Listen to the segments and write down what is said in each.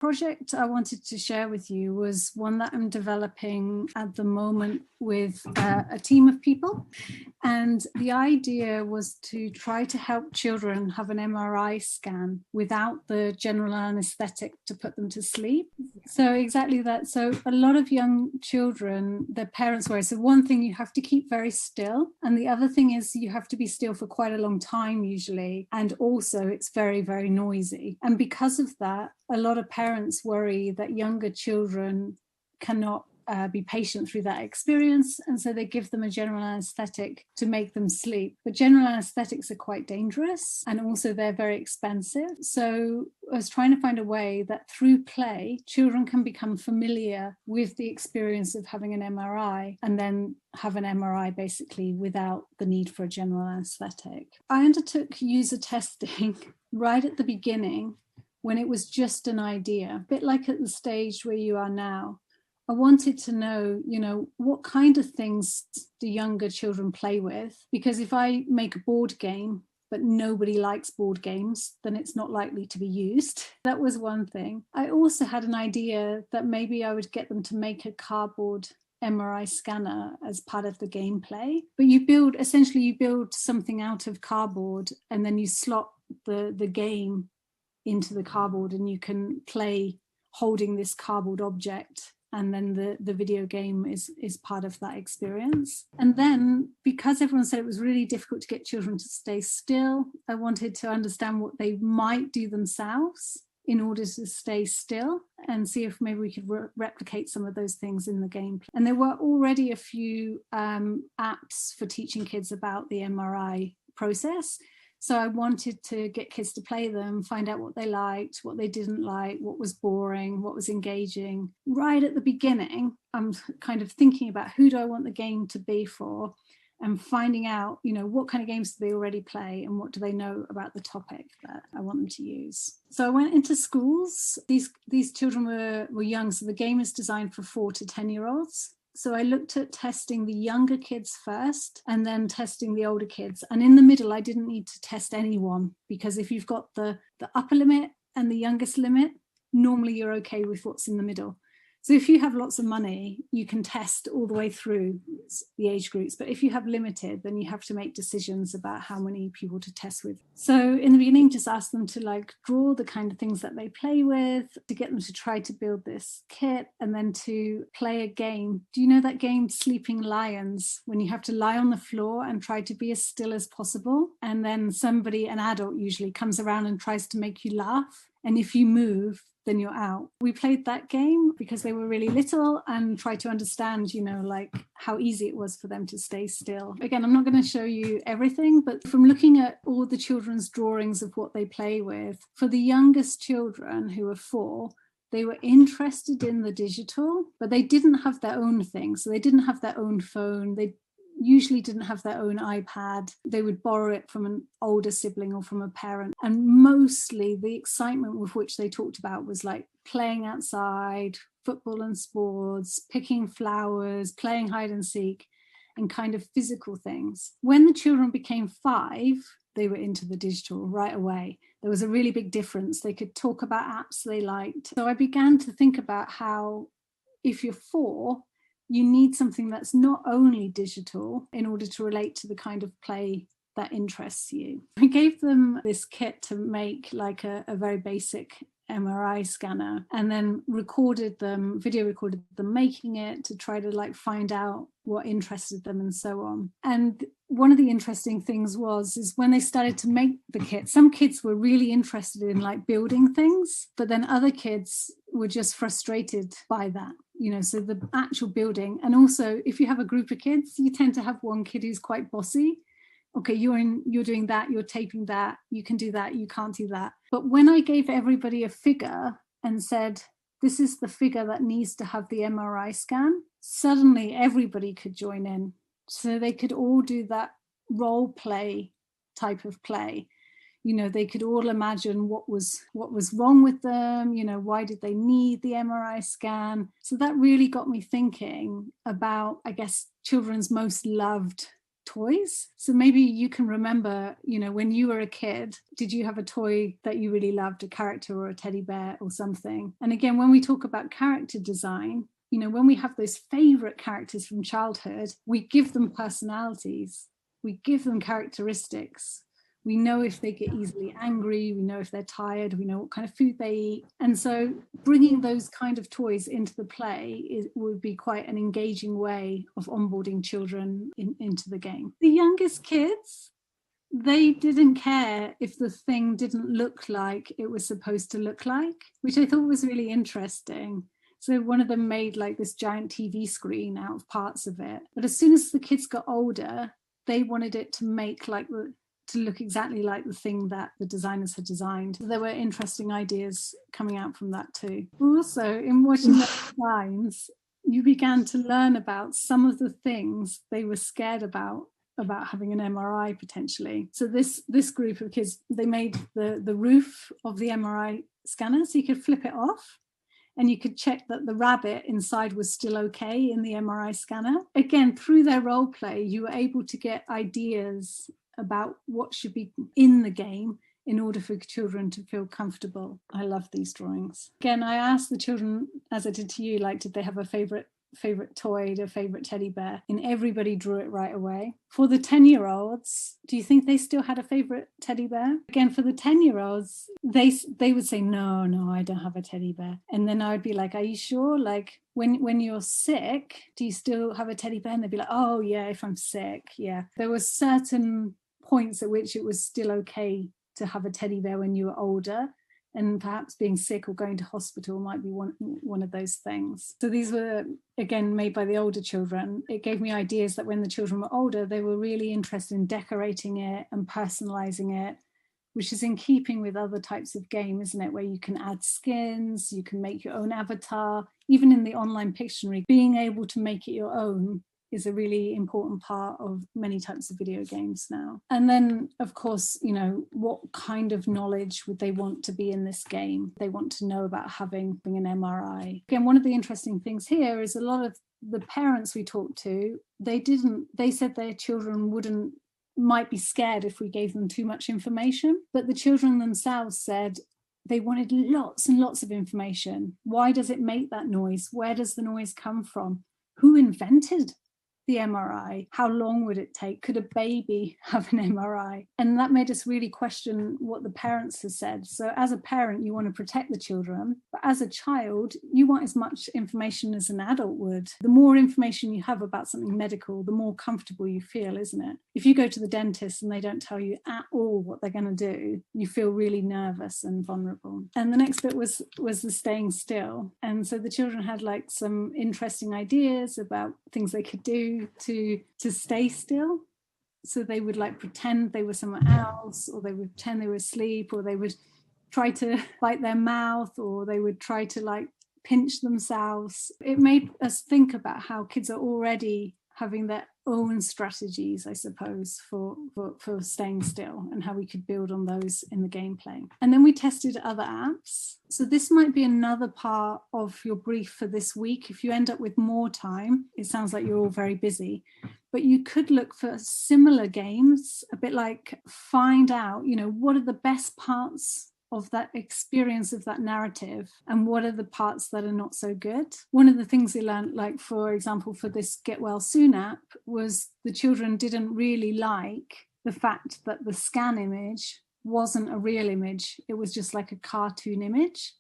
project I wanted to share with you was one that I'm developing at the moment with a team of people. And the idea was to try to help children have an MRI scan without the general anaesthetic to put them to sleep. So exactly that. So a lot of young children, their parents worry. So one thing, you have to keep very still. And the other thing is you have to be still for quite a long time usually. And also it's very, very noisy. And because of that, a lot of parents worry that younger children cannot be patient through that experience, and so they give them a general anaesthetic to make them sleep. But general anaesthetics are quite dangerous, and also they're very expensive. So I was trying to find a way that through play, children can become familiar with the experience of having an MRI, and then have an MRI basically without the need for a general anaesthetic. I undertook user testing right at the beginning, when it was just an idea, a bit like at the stage where you are now. I wanted to know, what kind of things do younger children play with? Because if I make a board game, but nobody likes board games, then it's not likely to be used. That was one thing. I also had an idea that maybe I would get them to make a cardboard MRI scanner as part of the gameplay. But you build something out of cardboard, and then you slot the game into the cardboard, and you can play holding this cardboard object, and then the video game is part of that experience. And then, because everyone said it was really difficult to get children to stay still, I wanted to understand what they might do themselves in order to stay still, and see if maybe we could replicate some of those things in the game. And there were already a few apps for teaching kids about the MRI process. So I wanted to get kids to play them, find out what they liked, what they didn't like, what was boring, what was engaging. Right at the beginning, I'm kind of thinking about who do I want the game to be for, and finding out, what kind of games do they already play, and what do they know about the topic that I want them to use. So I went into schools. These children were young, so the game is designed for 4 to 10-year-olds. So I looked at testing the younger kids first, and then testing the older kids. And in the middle, I didn't need to test anyone, because if you've got the upper limit and the youngest limit, normally you're okay with what's in the middle. So if you have lots of money, you can test all the way through the age groups. But if you have limited, then you have to make decisions about how many people to test with. So in the beginning, just ask them to draw the kind of things that they play with, to get them to try to build this kit, and then to play a game. Do you know that game, Sleeping Lions, when you have to lie on the floor and try to be as still as possible? And then somebody, an adult usually, comes around and tries to make you laugh. And if you move, then you're out. We played that game because they were really little, and tried to understand, how easy it was for them to stay still. Again, I'm not going to show you everything, but from looking at all the children's drawings of what they play with, for the youngest children, who are 4, they were interested in the digital, but they didn't have their own thing. So they didn't have their own phone. They usually didn't have their own iPad. They would borrow it from an older sibling or from a parent. And mostly the excitement with which they talked about was playing outside, football and sports, picking flowers, playing hide and seek, and kind of physical things. When the children became 5, they were into the digital right away. There was a really big difference. They could talk about apps they liked. So I began to think about how, if you're 4, you need something that's not only digital in order to relate to the kind of play that interests you. I gave them this kit to make a very basic MRI scanner, and then video recorded them making it, to try to find out what interested them and so on. And one of the interesting things is when they started to make the kit, some kids were really interested in building things, but then other kids were just frustrated by that. So the actual building. And also, if you have a group of kids, you tend to have one kid who's quite bossy. Okay, you're doing that, you're taping that, you can do that, you can't do that. But when I gave everybody a figure and said, this is the figure that needs to have the MRI scan, suddenly everybody could join in. So they could all do that role play type of play. They could all imagine what was wrong with them, why did they need the MRI scan? So that really got me thinking about, I guess, children's most loved toys. So maybe you can remember, when you were a kid, did you have a toy that you really loved, a character or a teddy bear or something? And again, when we talk about character design, when we have those favorite characters from childhood, we give them personalities, we give them characteristics. We know if they get easily angry, we know if they're tired, we know what kind of food they eat. And so bringing those kind of toys into the play would be quite an engaging way of onboarding children into the game. The youngest kids, they didn't care if the thing didn't look like it was supposed to look like, which I thought was really interesting. So one of them made like this giant TV screen out of parts of it. But as soon as the kids got older, they wanted it to look exactly like the thing that the designers had designed. So there were interesting ideas coming out from that too. Also, in watching the designs, you began to learn about some of the things they were scared about having an MRI potentially. So this group of kids, they made the roof of the MRI scanner so you could flip it off, and you could check that the rabbit inside was still okay in the MRI scanner. Again, through their role play, you were able to get ideas about what should be in the game in order for children to feel comfortable. I love these drawings. Again, I asked the children, as I did to you, did they have a favorite toy, a favorite teddy bear? And everybody drew it right away. For the 10-year-olds, do you think they still had a favorite teddy bear? Again, for the 10-year-olds, they would say, no, I don't have a teddy bear. And then I would be like, are you sure? When you're sick, do you still have a teddy bear? And they'd be like, oh yeah, if I'm sick, yeah. There were certain points at which it was still okay to have a teddy bear when you were older, and perhaps being sick or going to hospital might be one of those things. So these were, again, made by the older children. It gave me ideas that when the children were older, they were really interested in decorating it and personalizing it, which is in keeping with other types of game, isn't it? Where you can add skins, you can make your own avatar. Even in the online Pictionary, being able to make it your own is a really important part of many types of video games now. And then, of course, what kind of knowledge would they want to be in this game? They want to know about having an MRI. Again, one of the interesting things here is a lot of the parents we talked to, they said their children might be scared if we gave them too much information, but the children themselves said they wanted lots and lots of information. Why does it make that noise? Where does the noise come from? Who invented the MRI? How long would it take? Could a baby have an MRI? And that made us really question what the parents have said. So as a parent, you want to protect the children, but as a child, you want as much information as an adult would. The more information you have about something medical, the more comfortable you feel, isn't it? If you go to the dentist and they don't tell you at all what they're going to do, you feel really nervous and vulnerable. And the next bit was the staying still. And so the children had some interesting ideas about things they could do to stay still. So they would pretend they were somewhere else, or they would pretend they were asleep, or they would try to bite their mouth, or they would try to pinch themselves. It made us think about how kids are already having their own strategies, I suppose, for staying still, and how we could build on those in the gameplay. And then we tested other apps. So this might be another part of your brief for this week. If you end up with more time, it sounds like you're all very busy, but you could look for similar games, a bit like find out, what are the best parts of that experience of that narrative, and what are the parts that are not so good. One of the things they learned, for example, for this Get Well Soon app, was the children didn't really like the fact that the scan image wasn't a real image. It was just like a cartoon image.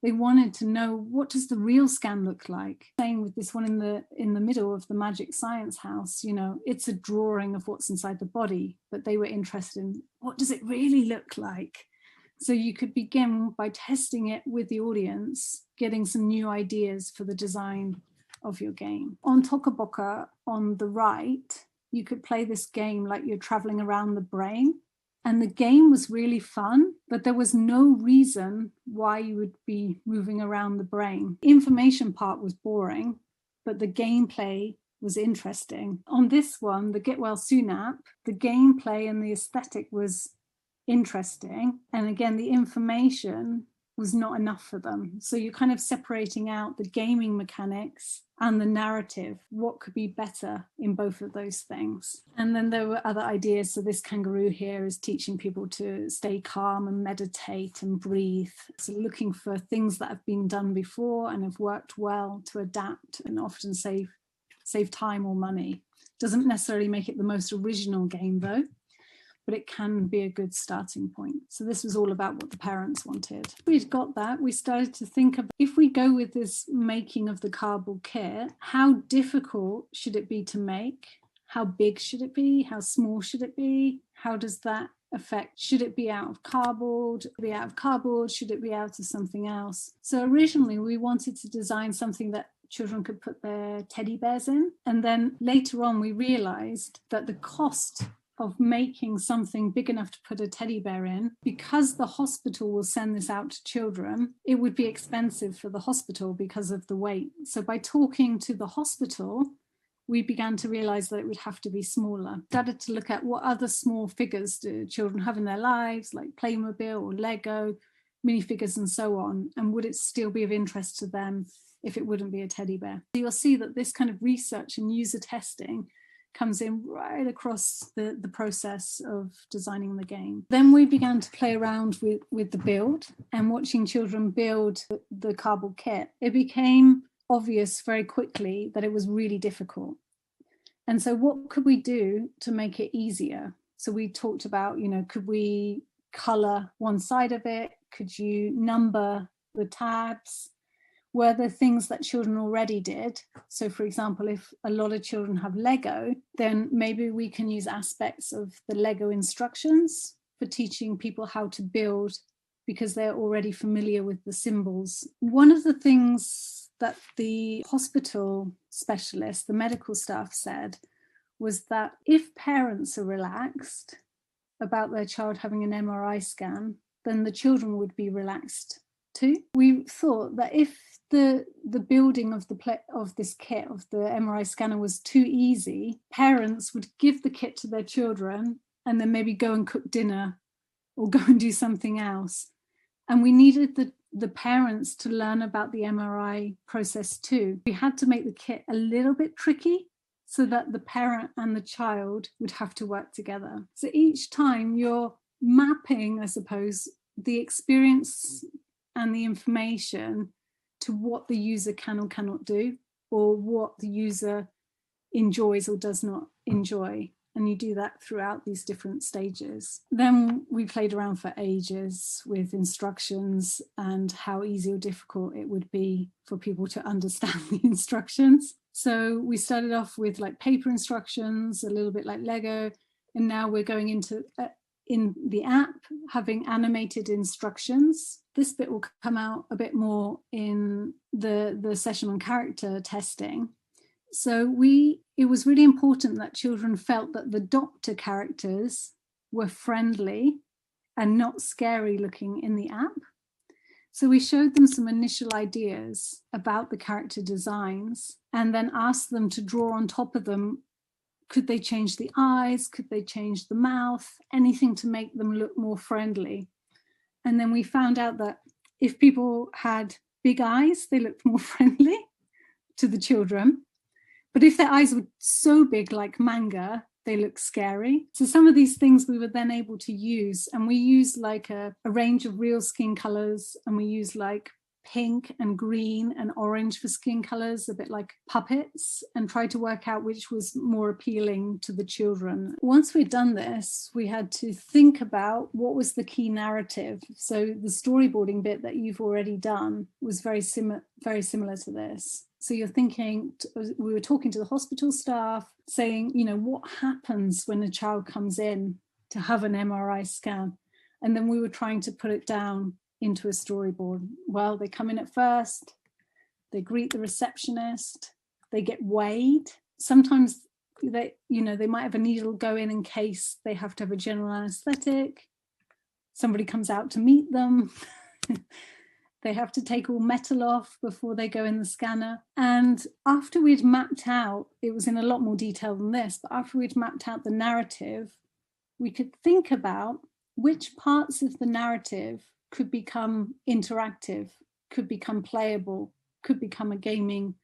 They wanted to know, what does the real scan look like? Same with this one in the middle of the Magic Science House, it's a drawing of what's inside the body, but they were interested in, what does it really look like? So you could begin by testing it with the audience, getting some new ideas for the design of your game. On Tokaboka, on the right, you could play this game like you're traveling around the brain. And the game was really fun, but there was no reason why you would be moving around the brain. The information part was boring, but the gameplay was interesting. On this one, the Get Well Soon app, the gameplay and the aesthetic was interesting. And again, the information was not enough for them. So you're kind of separating out the gaming mechanics and the narrative. What could be better in both of those things? And then there were other ideas. So this kangaroo here is teaching people to stay calm and meditate and breathe. So looking for things that have been done before and have worked well to adapt and often save time or money. Doesn't necessarily make it the most original game though, but it can be a good starting point. So this was all about what the parents wanted. We'd got that. We started to think about, if we go with this making of the cardboard kit, how difficult should it be to make? How big should it be? How small should it be? How does that affect? Should it be out of cardboard? Should it be out of something else? So originally we wanted to design something that children could put their teddy bears in. And then later on we realized that the cost of making something big enough to put a teddy bear in, because the hospital will send this out to children, it would be expensive for the hospital because of the weight. So by talking to the hospital, we began to realize that it would have to be smaller. Started to look at what other small figures do children have in their lives, like Playmobil or Lego, minifigures and so on, and would it still be of interest to them if it wouldn't be a teddy bear? So you'll see that this kind of research and user testing comes in right across the process of designing the game. Then we began to play around with the build and watching children build the cardboard kit. It became obvious very quickly that it was really difficult. And so what could we do to make it easier? So we talked about, could we color one side of it? Could you number the tabs? Were there things that children already did? So for example, if a lot of children have Lego, then maybe we can use aspects of the Lego instructions for teaching people how to build because they're already familiar with the symbols. One of the things that the hospital specialists, the medical staff said, was that if parents are relaxed about their child having an MRI scan, then the children would be relaxed too. We thought that if the building of this kit, of the MRI scanner, was too easy, parents would give the kit to their children and then maybe go and cook dinner or go and do something else. And we needed the parents to learn about the MRI process too. We had to make the kit a little bit tricky so that the parent and the child would have to work together. So each time you're mapping, I suppose, the experience and the information to what the user can or cannot do, or what the user enjoys or does not enjoy. And you do that throughout these different stages. Then we played around for ages with instructions and how easy or difficult it would be for people to understand the instructions. So we started off with like paper instructions, a little bit like Lego, and now we're going into in the app, having animated instructions. This bit will come out a bit more in the session on character testing. So it was really important that children felt that the doctor characters were friendly and not scary looking in the app. So we showed them some initial ideas about the character designs and then asked them to draw on top of them. Could they change the eyes? Could they change the mouth? Anything to make them look more friendly. And then we found out that if people had big eyes, they looked more friendly to the children. But if their eyes were so big like manga, they look scary. So some of these things we were then able to use, and we used like a range of real skin colors, and we used like pink and green and orange for skin colors, a bit like puppets, and tried to work out which was more appealing to the children. Once we'd done this, we had to think about what was the key narrative. So the storyboarding bit that you've already done was very similar to this. So you're thinking, we were talking to the hospital staff, saying, what happens when a child comes in to have an MRI scan? And then we were trying to put it down into a storyboard. Well, they come in at first, they greet the receptionist, they get weighed. Sometimes they might have a needle go in case they have to have a general anaesthetic. Somebody comes out to meet them. They have to take all metal off before they go in the scanner. And after we'd mapped out, it was in a lot more detail than this, but after we'd mapped out the narrative, we could think about which parts of the narrative could become interactive, could become playable, could become a gaming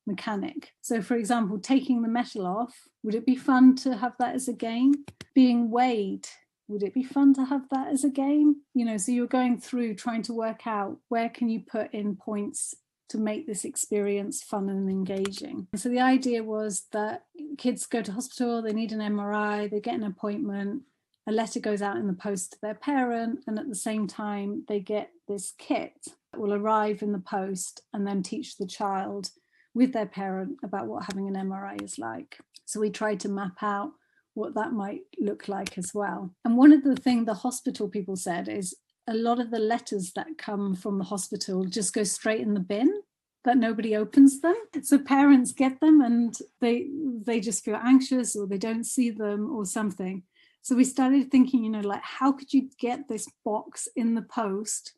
mechanic. So for example, taking the metal off, would it be fun to have that as a game? Being weighed, would it be fun to have that as a game? So you're going through trying to work out where can you put in points to make this experience fun and engaging. So the idea was that kids go to hospital, they need an MRI, they get an appointment, a letter goes out in the post to their parent, and at the same time they get this kit that will arrive in the post and then teach the child with their parent about what having an MRI is like. So we tried to map out what that might look like as well. And one of the things the hospital people said is a lot of the letters that come from the hospital just go straight in the bin, that nobody opens them. So parents get them and they just feel anxious, or they don't see them or something. So we started thinking, like, how could you get this box in the post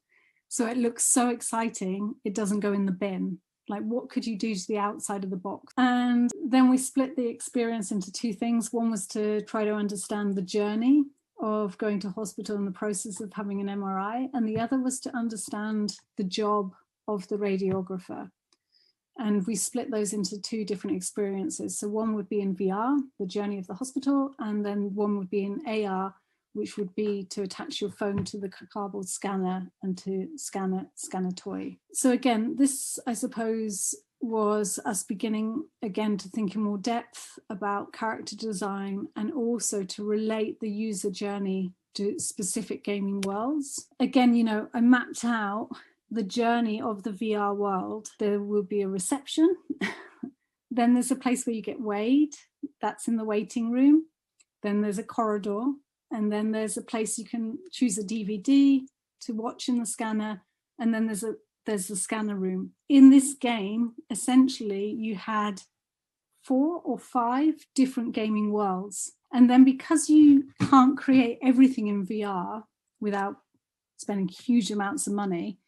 so it looks so exciting it doesn't go in the bin? Like, what could you do to the outside of the box? And then we split the experience into two things. One was to try to understand the journey of going to hospital and the process of having an MRI. And the other was to understand the job of the radiographer. And we split those into two different experiences. So one would be in VR, the journey of the hospital, and then one would be in AR, which would be to attach your phone to the cardboard scanner and to scan a toy. So again, this, I suppose, was us beginning again to think in more depth about character design and also to relate the user journey to specific gaming worlds. Again, I mapped out the journey of the VR world. There will be a reception. Then there's a place where you get weighed. That's in the waiting room. Then there's a corridor. And then there's a place you can choose a DVD to watch in the scanner. And then there's the scanner room. In this game, essentially, you had 4 or 5 different gaming worlds. And then because you can't create everything in VR without spending huge amounts of money,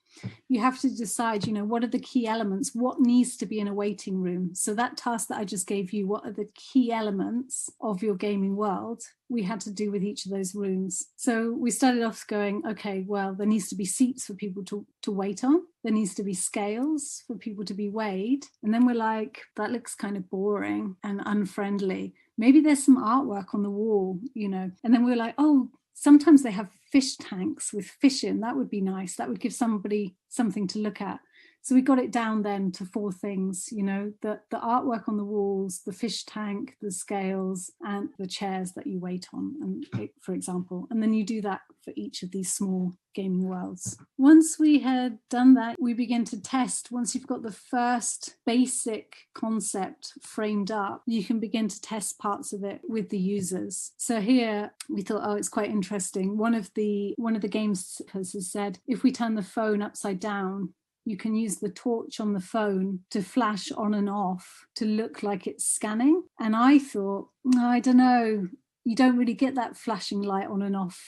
you have to decide, what are the key elements? What needs to be in a waiting room? So that task that I just gave you, what are the key elements of your gaming world? We had to do with each of those rooms. So we started off going, okay, well, there needs to be seats for people to wait on. There needs to be scales for people to be weighed. And then we're like, that looks kind of boring and unfriendly. Maybe there's some artwork on the wall, And then we're like, oh, sometimes they have fish tanks with fish in. That would be nice. That would give somebody something to look at. So we got it down then to 4 things, the artwork on the walls, the fish tank, the scales, and the chairs that you wait on, for example. And then you do that for each of these small gaming worlds. Once we had done that, we began to test. Once you've got the first basic concept framed up, you can begin to test parts of it with the users. So here we thought, it's quite interesting. One of the games has said, if we turn the phone upside down, you can use the torch on the phone to flash on and off to look like it's scanning. And I thought, I don't know, you don't really get that flashing light on and off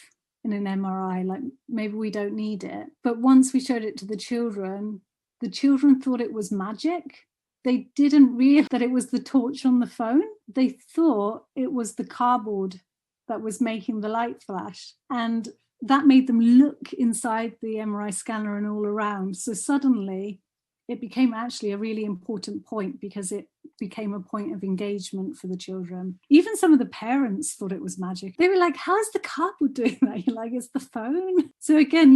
in an MRI, like maybe we don't need it. But once we showed it to the children thought it was magic. They didn't realize that it was the torch on the phone. They thought it was the cardboard that was making the light flash. And that made them look inside the MRI scanner and all around. So suddenly it became actually a really important point because it became a point of engagement for the children. Even some of the parents thought it was magic. They were like, how is the cardboard doing that? You're like, it's the phone. So again,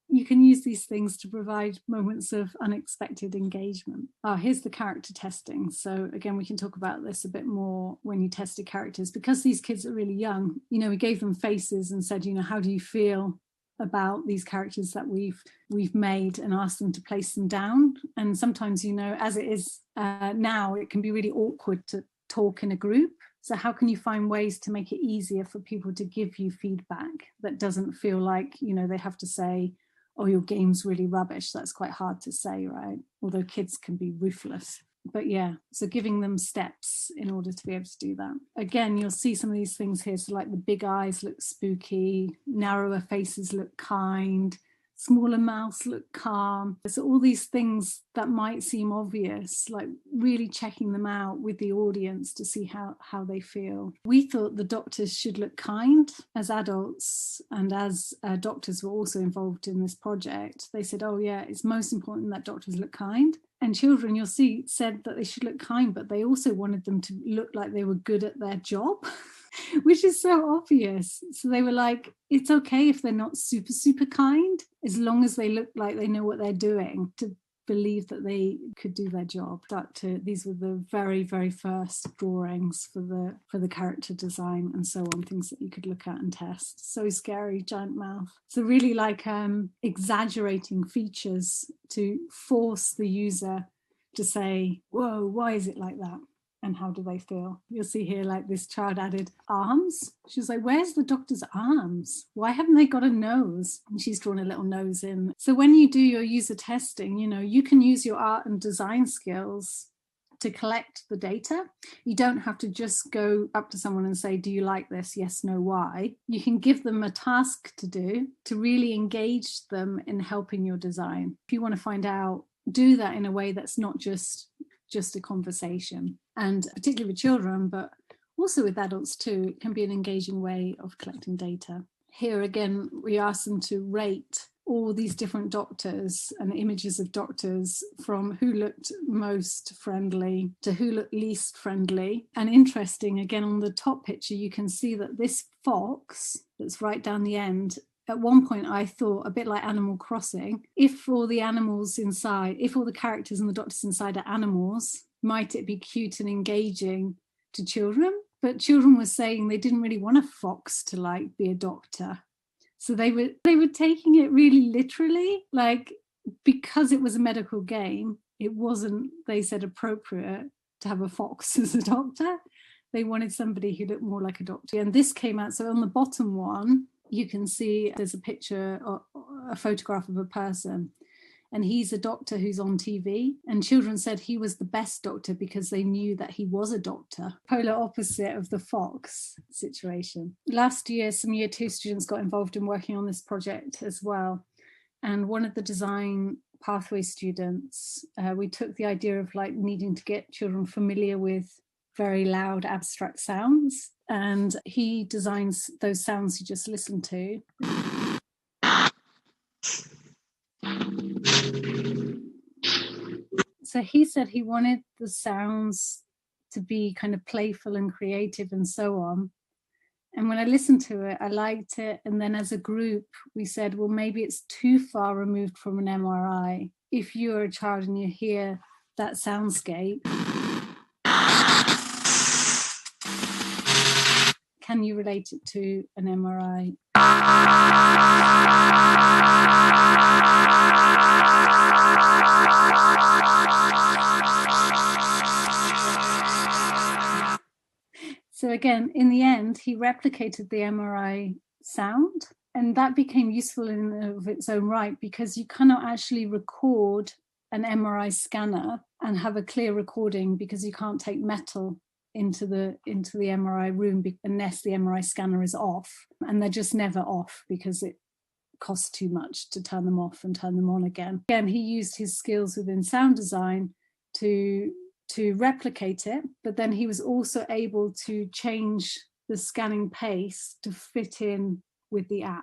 you can use these things to provide moments of unexpected engagement. Here's the character testing. So again, we can talk about this a bit more when you tested characters. Because these kids are really young, we gave them faces and said, how do you feel about these characters that we've made, and asked them to place them down. And sometimes, as it is now, it can be really awkward to talk in a group. So how can you find ways to make it easier for people to give you feedback that doesn't feel like, they have to say, oh, your game's really rubbish. That's quite hard to say, right? Although kids can be ruthless. But yeah, so giving them steps in order to be able to do that. Again, you'll see some of these things here. So like the big eyes look spooky, narrower faces look kind, smaller mouths look calm. So all these things that might seem obvious, like really checking them out with the audience to see how they feel. We thought the doctors should look kind as adults, and as doctors were also involved in this project, they said, oh yeah, it's most important that doctors look kind. And children, you'll see, said that they should look kind, but they also wanted them to look like they were good at their job, which is so obvious. So they were like, it's okay if they're not super, super kind, as long as they look like they know what they're doing, to believe that they could do their job. These were the very, very first drawings for the character design and so on, things that you could look at and test. So scary, giant mouth. So really like exaggerating features to force the user to say, whoa, why is it like that? And how do they feel? You'll see here, like this child added arms. She's like, where's the doctor's arms? Why haven't they got a nose? And she's drawn a little nose in. So when you do your user testing, you can use your art and design skills to collect the data. You don't have to just go up to someone and say, do you like this? Yes, no, why? You can give them a task to do to really engage them in helping your design. If you want to find out, do that in a way that's not just a conversation. And particularly with children, but also with adults too, it can be an engaging way of collecting data. Here again, we asked them to rate all these different doctors and images of doctors, from who looked most friendly to who looked least friendly. And interesting, again, on the top picture, you can see that this fox that's right down the end, at one point I thought, a bit like Animal Crossing, if all the animals inside, if all the characters and the doctors inside are animals, might it be cute and engaging to children? But children were saying they didn't really want a fox to like be a doctor. So they were taking it really literally, like, because it was a medical game, it wasn't, they said, appropriate to have a fox as a doctor. They wanted somebody who looked more like a doctor. And this came out, so on the bottom one, you can see there's a picture or a photograph of a person, and he's a doctor who's on TV. And children said he was the best doctor because they knew that he was a doctor. Polar opposite of the fox situation. Last year, some year 2 students got involved in working on this project as well. And one of the design pathway students, we took the idea of like needing to get children familiar with very loud abstract sounds, and he designs those sounds you just listened to. So he said he wanted the sounds to be kind of playful and creative and so on. And when I listened to it, I liked it. And then as a group, we said, well, maybe it's too far removed from an MRI. If you're a child and you hear that soundscape, can you relate it to an MRI? So again, in the end, he replicated the MRI sound, and that became useful in of its own right, because you cannot actually record an MRI scanner and have a clear recording, because you can't take metal into the MRI room unless the MRI scanner is off, and they're just never off because it costs too much to turn them off and turn them on again. Again, he used his skills within sound design to replicate it, but then he was also able to change the scanning pace to fit in with the app.